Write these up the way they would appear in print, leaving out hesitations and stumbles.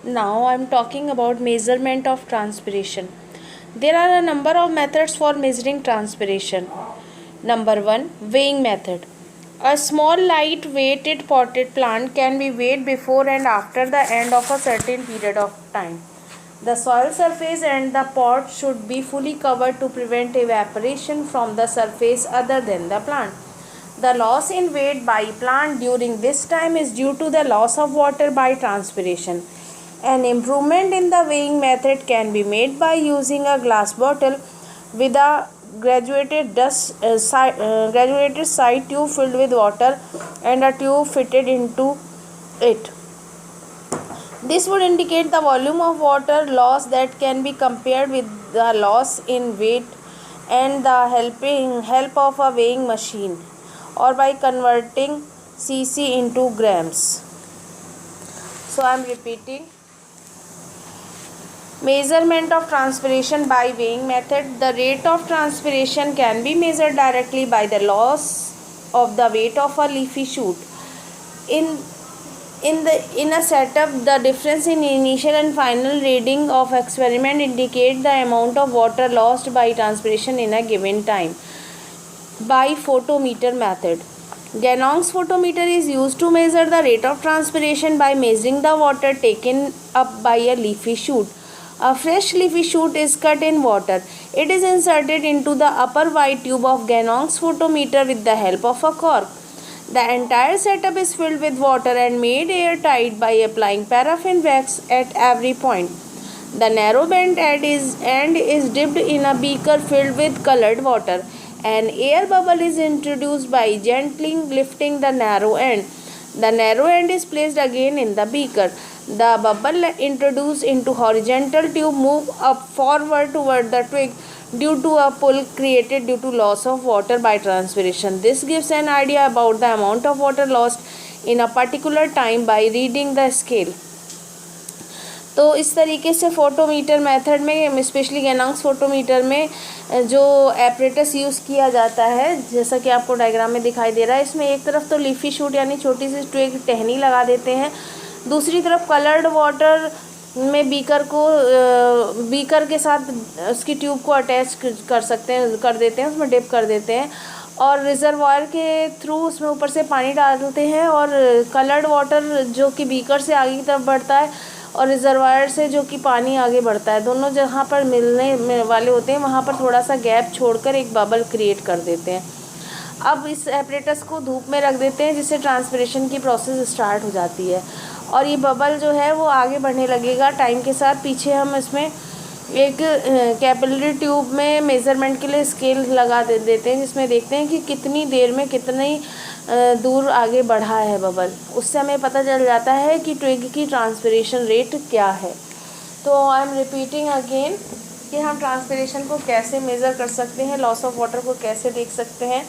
Now I am talking about measurement of transpiration. There are a number of methods for measuring transpiration. Number 1, weighing method. A small light weighted potted plant can be weighed before and after the end of a certain period of time. The soil surface and the pot should be fully covered to prevent evaporation from the surface other than the plant. The loss in weight by plant during this time is due to the loss of water by transpiration. An improvement in the weighing method can be made by using a glass bottle with a graduated side tube filled with water and a tube fitted into it. This would indicate the volume of water loss that can be compared with the loss in weight and the help of a weighing machine or by converting cc into grams. So I am repeating. Measurement of transpiration by weighing method. The rate of transpiration can be measured directly by the loss of the weight of a leafy shoot. In a setup, the difference in initial and final reading of experiment indicate the amount of water lost by transpiration in a given time. By photometer method. Gannon's photometer is used to measure the rate of transpiration by measuring the water taken up by a leafy shoot. A fresh leafy shoot is cut in water. It is inserted into the upper white tube of Gannon's photometer with the help of a cork. The entire setup is filled with water and made airtight by applying paraffin wax at every point. The narrow bent end is dipped in a beaker filled with colored water. An air bubble is introduced by gently lifting the narrow end. The narrow end is placed again in the beaker. The bubble introduced into horizontal tube move up forward toward the twig due to a pull created due to loss of water by transpiration. This gives an idea about the amount of water lost in a particular time by reading the scale. तो इस तरीके से photometer method में, specially गैनॉन्स photometer में जो apparatus use किया जाता है, जैसा कि आपको डायग्राम में दिखाई दे रहा है, इसमें एक तरफ तो लीफी शूट यानी छोटी सी ट्विग टहनी लगा देते हैं, दूसरी तरफ कलर्ड वाटर में बीकर के साथ उसकी ट्यूब को अटैच कर देते हैं, उसमें डिप कर देते हैं और रिजर्वायर के थ्रू उसमें ऊपर से पानी डालते हैं और कलर्ड वाटर जो कि बीकर से आगे की तरफ बढ़ता है और रिजर्वायर से जो कि पानी आगे बढ़ता है, दोनों जहाँ पर मिलने वाले होते हैं वहाँ पर थोड़ा सा गैप छोड़कर एक बबल क्रिएट कर देते हैं। अब इस एपरेटस को धूप में रख देते हैं जिससे ट्रांसपिरेशन की प्रोसेस स्टार्ट हो जाती है और ये बबल जो है वो आगे बढ़ने लगेगा टाइम के साथ। पीछे हम इसमें एक कैपिलरी ट्यूब में मेज़रमेंट के लिए स्केल लगा देते हैं जिसमें देखते हैं कि कितनी देर में कितनी दूर आगे बढ़ा है बबल। उससे हमें पता चल जाता है कि ट्विग की ट्रांसपिरेशन रेट क्या है। तो आई एम रिपीटिंग अगेन कि हम ट्रांसपिरेशन को कैसे मेज़र कर सकते हैं, लॉस ऑफ वाटर को कैसे देख सकते हैं।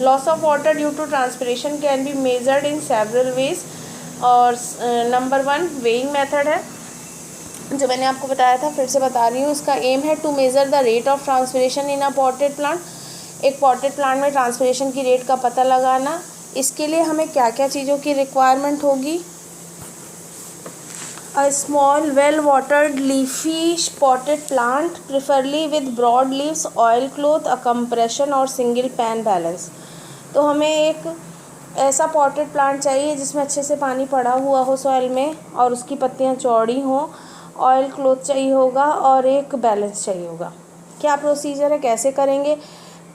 Loss of water due to transpiration can be measured in several ways और नंबर 1 वेइंग मेथड है जो मैंने आपको बताया था, फिर से बता रही हूँ। इसका एम है to measure the rate of transpiration in a potted plant. एक पॉटेड प्लांट में ट्रांसपिरेशन की रेट का पता लगाना। इसके लिए हमें क्या क्या चीज़ों की रिक्वायरमेंट होगी। A small well watered leafy potted plant preferably with broad leaves, oil cloth, a compression और सिंगल पैन बैलेंस। तो हमें एक ऐसा पॉटेड प्लांट चाहिए जिसमें अच्छे से पानी पड़ा हुआ हो सॉइल में और उसकी पत्तियाँ चौड़ी हों, ऑयल क्लॉथ चाहिए होगा और एक बैलेंस चाहिए होगा। क्या प्रोसीजर है, कैसे करेंगे।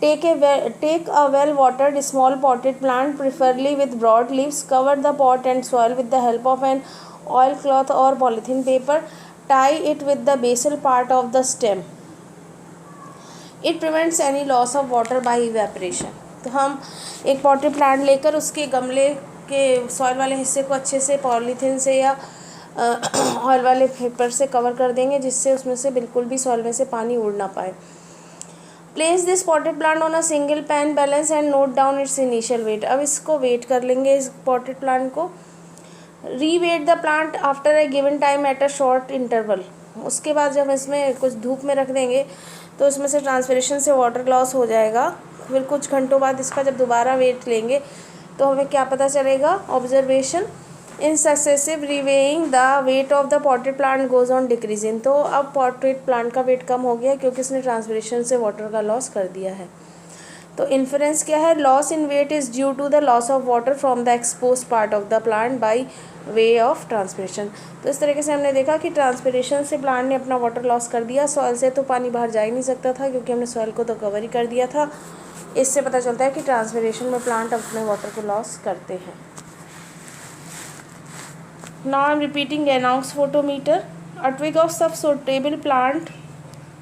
Take a well watered small potted plant preferably with broad leaves, cover the pot and soil with the help of an oil cloth और polythene paper, tie it with the basal part of the stem, it prevents any loss of water by evaporation. तो हम एक potted plant लेकर उसके गमले के soil वाले हिस्से को अच्छे से पॉलीथीन से या ऑयल वाले पेपर से कवर कर देंगे जिससे उसमें से बिल्कुल भी सॉइल में से पानी उड़ ना पाए। Place this potted plant on a single pan balance and note down its initial weight. अब इसको वेट कर लेंगे इस पॉटेड प्लांट को। Reweigh the plant after a given time at a short interval. उसके बाद जब इसमें कुछ धूप में रख देंगे तो इसमें से ट्रांसपिरेशन से वाटर लॉस हो जाएगा। फिर कुछ घंटों बाद इसका जब दोबारा वेट लेंगे तो हमें क्या पता चलेगा। Observation, in successive reweighing the weight of the potted plant goes on decreasing. तो अब पॉटेड प्लांट का वेट कम हो गया क्योंकि इसने ट्रांसपिरेशन से वाटर का लॉस कर दिया है। तो इन्फरेंस क्या है, loss in weight is due to the loss of water from the expose part of the plant by way of transpiration. तो इस तरीके से हमने देखा कि ट्रांसपिरेशन से प्लांट ने अपना वाटर लॉस कर दिया। सॉइल से तो पानी बाहर जा ही नहीं सकता था क्योंकि हमने सॉइल को तो कवर ही कर दिया था। इससे पता चलता है कि ट्रांसपिरेशन में प्लांट अपने वाटर को लॉस करते हैं। Now I am repeating Ganong's photometer. A twig of subsuitable plant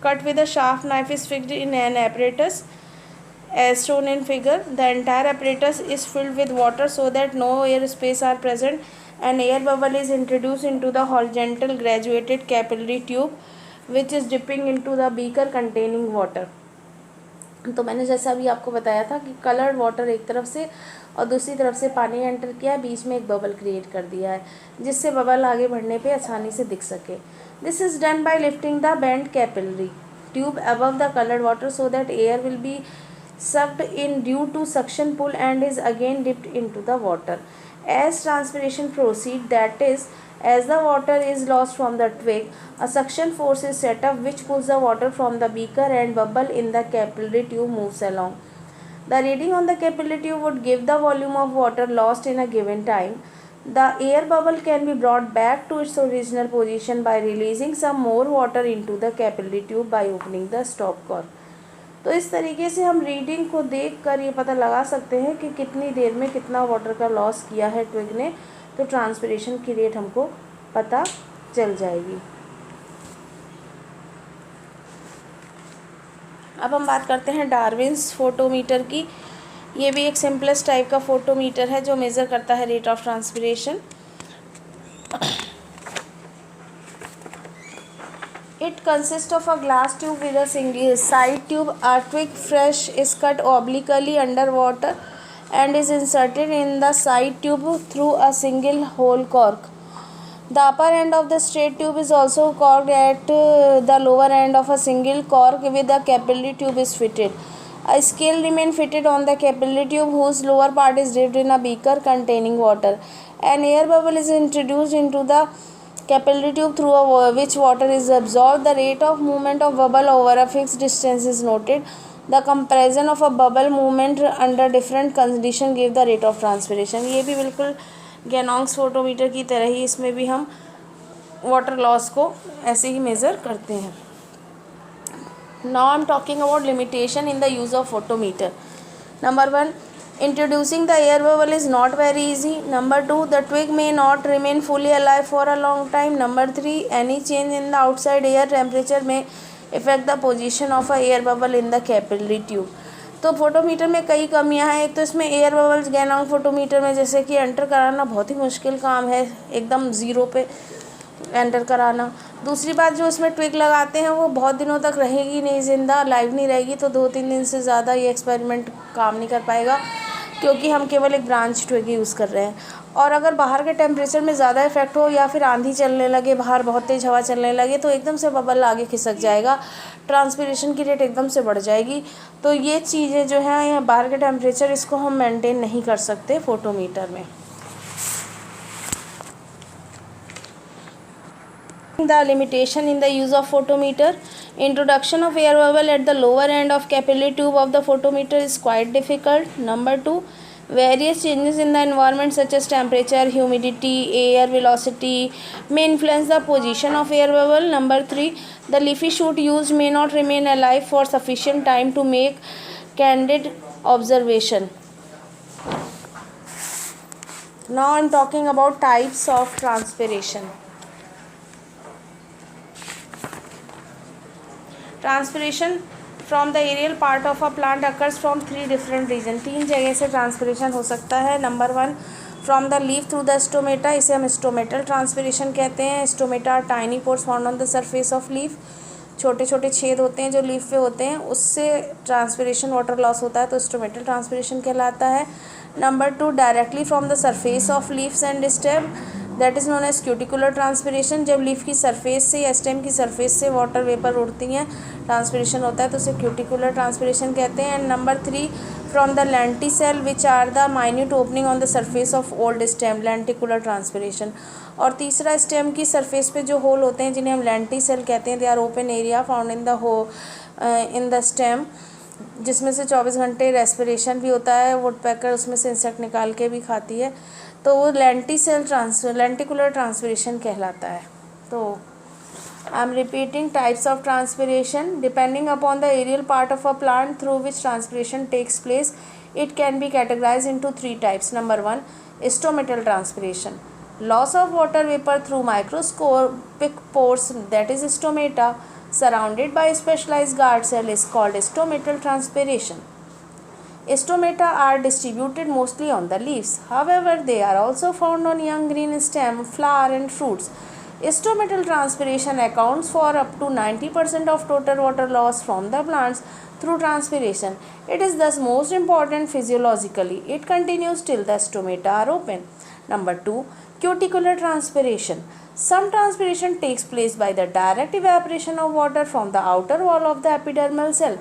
cut with a sharp knife is fixed in an apparatus as shown in figure. The entire apparatus is filled with water so that no air space are present. An air bubble is introduced into the horizontal graduated capillary tube which is dipping into the beaker containing water. तो मैंने जैसा अभी आपको बताया था कि coloured water एक तरफ से और दूसरी तरफ से पानी एंटर किया, बीच में एक बबल क्रिएट कर दिया है जिससे बबल आगे बढ़ने पे आसानी से दिख सके। This is done by lifting the bend capillary tube above the coloured water so that air will be sucked in due to suction pull and is again dipped into the water. As transpiration proceeds, that is, as the water is lost from the twig, a suction force is set up which pulls the water from the beaker and bubble in the capillary tube moves along. The reading on the capillary tube would give the volume of water lost in a given time. The air bubble can be brought back to its original position by releasing some more water into the capillary tube by opening the stop cork. तो इस तरीके से हम reading को देख कर ये पता लगा सकते हैं कि कितनी देर में कितना वाटर का लॉस किया है ट्विग ने। तो ट्रांसपिरेशन की रेट हमको पता चल जाएगी। अब हम बात करते हैं डार्विन्स फोटोमीटर की। ये भी एक सिंपलेस्ट टाइप का फोटोमीटर है जो मेज़र करता है rate of transpiration. It consists of a glass tube with a single side tube. A twig fresh is cut obliquely under water and is inserted in the side tube through a single hole cork. The upper end of the straight tube is also corked at the lower end of a single cork with the capillary tube is fitted. A scale remains fitted on the capillary tube whose lower part is dipped in a beaker containing water. An air bubble is introduced into the capillary tube through which water is absorbed. The rate of movement of bubble over a fixed distance is noted. The comparison of a bubble movement under different condition give the rate of transpiration. ये भी बिल्कुल गैनोंग्स photometer की तरह ही इसमें भी हम water loss को ऐसे ही मेज़र करते हैं। Now I am talking about limitation in the use of photometer. Number 1, introducing the air bubble is not very easy. Number 2, the twig may not remain fully alive for a long time. Number 3, any change in the outside air temperature may affect the position of a air bubble in the capillary tube. तो photometer में कई कमियां हैं। एक तो इसमें air bubbles Ganong photometer में जैसे कि एंटर कराना बहुत ही मुश्किल काम है, एकदम ज़ीरो पे एंटर कराना। दूसरी बात, जो इसमें ट्विग लगाते हैं वो बहुत दिनों तक रहेगी नहीं, ज़िंदा लाइव नहीं रहेगी, तो 2-3 दिन से ज़्यादा ये एक्सपेरिमेंट काम नहीं कर पाएगा क्योंकि हम केवल एक ब्रांच ट्विग यूज़ कर रहे हैं। और अगर बाहर के टेम्परेचर में ज़्यादा इफेक्ट हो या फिर आंधी चलने लगे, बाहर बहुत तेज़ हवा चलने लगे, तो एकदम से बबल आगे खिसक जाएगा, ट्रांसपिरेशन की रेट एकदम से बढ़ जाएगी। तो ये चीज़ें जो हैं, या बाहर के टेम्परेचर, इसको हम मेंटेन नहीं कर सकते फोटोमीटर में। The limitation in the use of photometer. Introduction of air bubble at the lower end of capillary tube of the photometer is quite difficult. Number 2, various changes in the environment such as temperature, humidity, air velocity may influence the position of air bubble. Number 3, the leafy shoot used may not remain alive for sufficient time to make candid observation. Now I am talking about types of transpiration. Transpiration from the aerial part of a plant occurs from 3 different region. 3 जगह से transpiration हो सकता है। Number 1, from the leaf through the stomata, इसे हम stomatal transpiration कहते हैं। Stomata tiny pores found on the surface of leaf, छोटे छोटे छेद होते हैं जो लीफ पे होते हैं, उससे ट्रांसपिरेशन वाटर लॉस होता है, तो स्टोमेटल ट्रांसपिरेशन कहलाता है। Number 2, directly from the surface of leaves and stem, that is known as cuticular transpiration. जब लीफ की सरफेस से या स्टेम की सरफेस से वाटर वेपर उड़ती हैं, ट्रांसपिरेशन होता है, तो उसे क्यूटिकुलर ट्रांसपिरेशन कहते हैं। And number 3, from the lenticel which are the minute opening on the surface of old stem, lenticular transpiration. और तीसरा स्टेम की सरफेस पे जो होल होते हैं जिन्हें हम लेंटिसेल कहते हैं, they are open area found in the stem, जिसमें से 24 घंटे रेस्पिरेशन भी होता है, वुडपेकर उसमें से इंसेक्ट निकाल के भी खाती है, तो वो लेंटिकुलर ट्रांसपिरेशन कहलाता है. तो I am repeating types of transpiration. Depending upon the aerial part of a plant through which transpiration takes place, it can be categorized into 3 types. Number 1, stomatal transpiration. Loss of water vapor through microscopic pores, that is stomata, surrounded by specialized guard cell, is called stomatal transpiration. Stomata are distributed mostly on the leaves. However, they are also found on young green stem, flower and fruits. Stomatal transpiration accounts for up to 90% of total water loss from the plants through transpiration. It is thus most important physiologically. It continues till the stomata are open. Number 2, cuticular transpiration. Some transpiration takes place by the direct evaporation of water from the outer wall of the epidermal cell.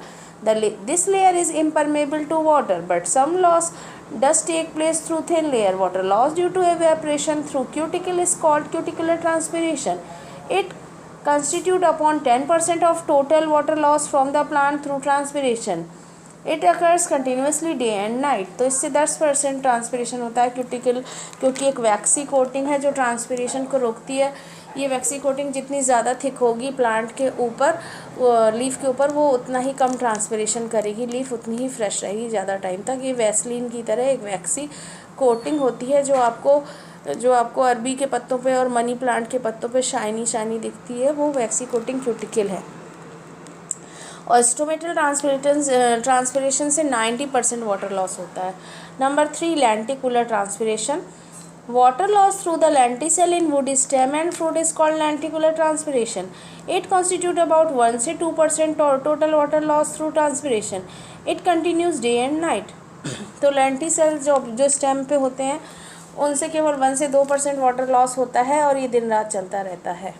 This layer is impermeable to water, but some loss does take place through thin layer. Water loss due to evaporation through cuticle is called cuticular transpiration. It constitutes upon 10% of total water loss from the plant through transpiration. It occurs continuously day and night. तो इससे 10% transpiration होता है cuticle, क्योंकि एक वैक्सी coating है जो transpiration को रोकती है. ये वैक्सी कोटिंग जितनी ज़्यादा थिक होगी प्लांट के ऊपर, लीफ के ऊपर, वो उतना ही कम ट्रांसपिरेशन करेगी, लीफ उतनी ही फ्रेश रहेगी ज़्यादा टाइम तक. ये वैसलीन की तरह एक वैक्सी कोटिंग होती है जो आपको अरबी के पत्तों पे और मनी प्लांट के पत्तों पे शाइनी दिखती है, वो वैक्सी कोटिंग क्यूटिकल है. और स्टोमेटल ट्रांसपिरेशन से 90% वाटर लॉस होता है. Number 3, lenticular transpiration. Water loss through the lenticel in wood stem and fruit is called lenticular transpiration. It constitutes about 1 से 2% total water loss through transpiration. It continues day and night. तो lenticel जो stem पे होते हैं उनसे केवल 1 से 2% water loss होता है और ये दिन रात चलता रहता है.